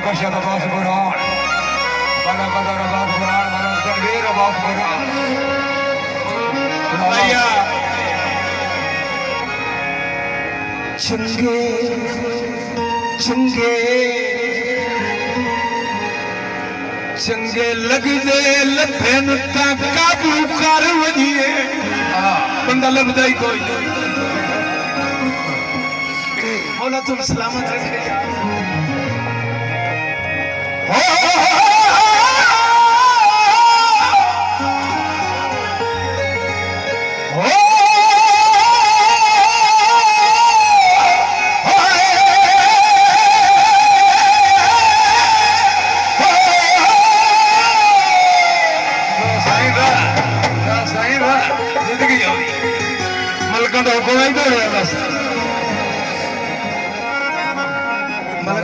कशा बास बुरान बना कदर बास बुरान बना तनवीर बास बुरान भैया चंगे चंगे चंगे लग दे लफेन ता काबू कर वनिए बंदा लभदा ही कोई मौला तुम सलामत रखे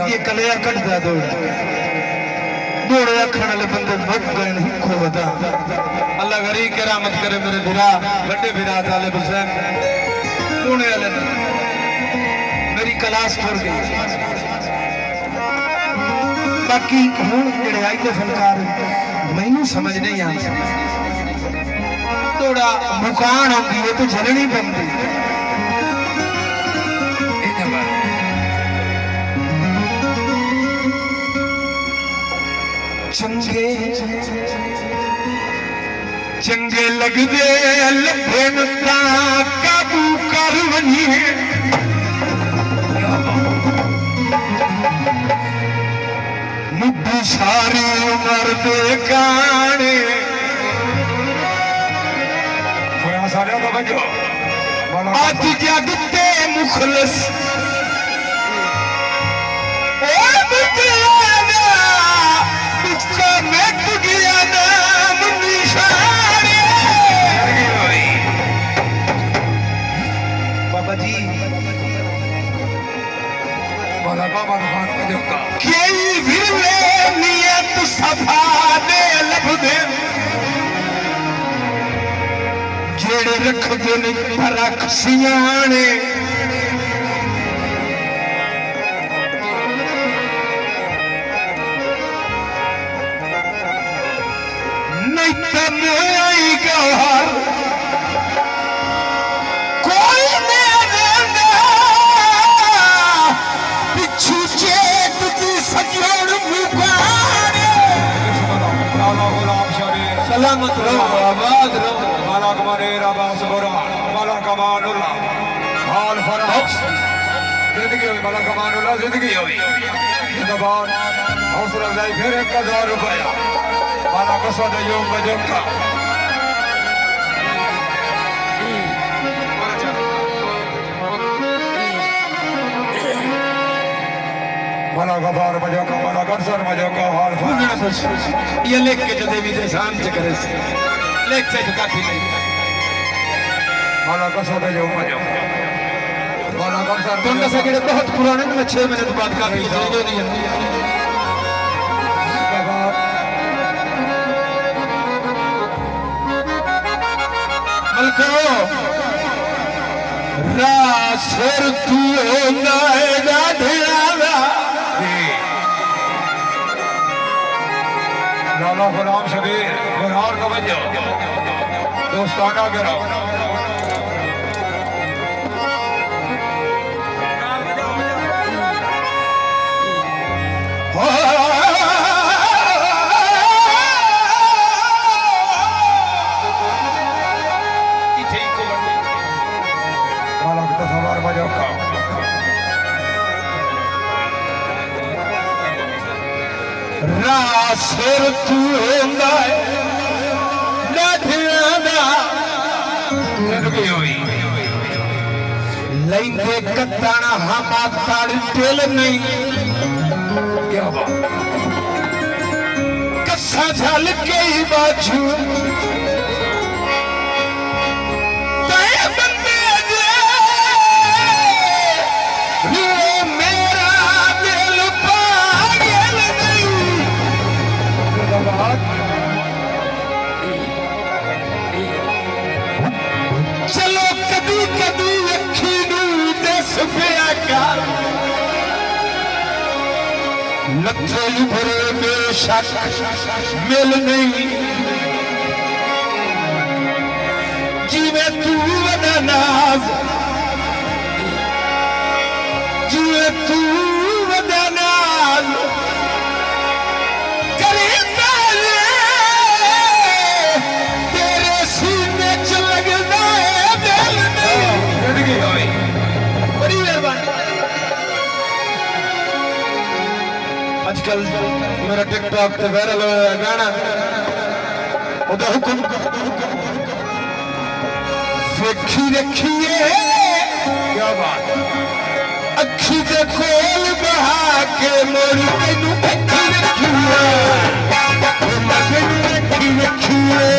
यार कलिया कटदा दौड़े आखण वाले बंदे मुक गए नहीं खोदा अल्लाह गरीब के रहमत करे मेरे भिरा बड़े भिरा तालिब हुसैन धोने वाले मेरी क्लास छोड़ गई बाकी हूं जेड़े आई के फनकार मैनू समझ नहीं आती थोड़ा मुकान आती है तो झलनी बनती चंगे चंगे लगदे लफेन ता काबू कर वनिए मुद्दू सारी उम्र दे गाने सारे तो बजो आज जगते मुखलस बाबा जी बाबा बाबा नियत सफा दे लभदे जेड़े रखदे ने फरक सियाने सलामत रहो आबाद रहो माला कमाने रबास बोरा माला कमानुल्लाह हाल फराज जिंदगी हुई माला कमानुल्लाह जिंदगी हुई जिंदाबाद हौसला अफजाई फिर 1000 रुपया माला कसद यूं बजोका माला गफार मजोका माला गरसर मजोका हाल फराज ये लेख के जदे भी दे शाम से करे लेख से काफी नहीं माला कसद यूं मजोका माला गरसर तुम का सके बहुत पुराने में 6 महीने बाद काफी जो नहीं है मलको रासर तू होना है डाढियावा लाला गुलाम शबीर गुरहार का बजो दोस्ताना गिरो रासर तू होंदा है डाढियां जिंदगी हुई लेंदे कत्ताना हमा ताड़ टेल नहीं क्या बात कस्सा झल के ही बाजू चलो कदी कदी अखी नू दस पिया कर लथे उभरे बेशक मिल नहीं जिवे तू वदा नाज जिवे तू वदा नाज करे तेरे सीने च लगदा है दिल नहीं जिंदगी होई बड़ी मेहरबानी आजकल मेरा टिकटॉक ते वायरल होया गाना ओदा हुक्म वेखी रखिए क्या बात अखी दे कोल बहा के मोरी तैनू अखी रखिए रखी रखिए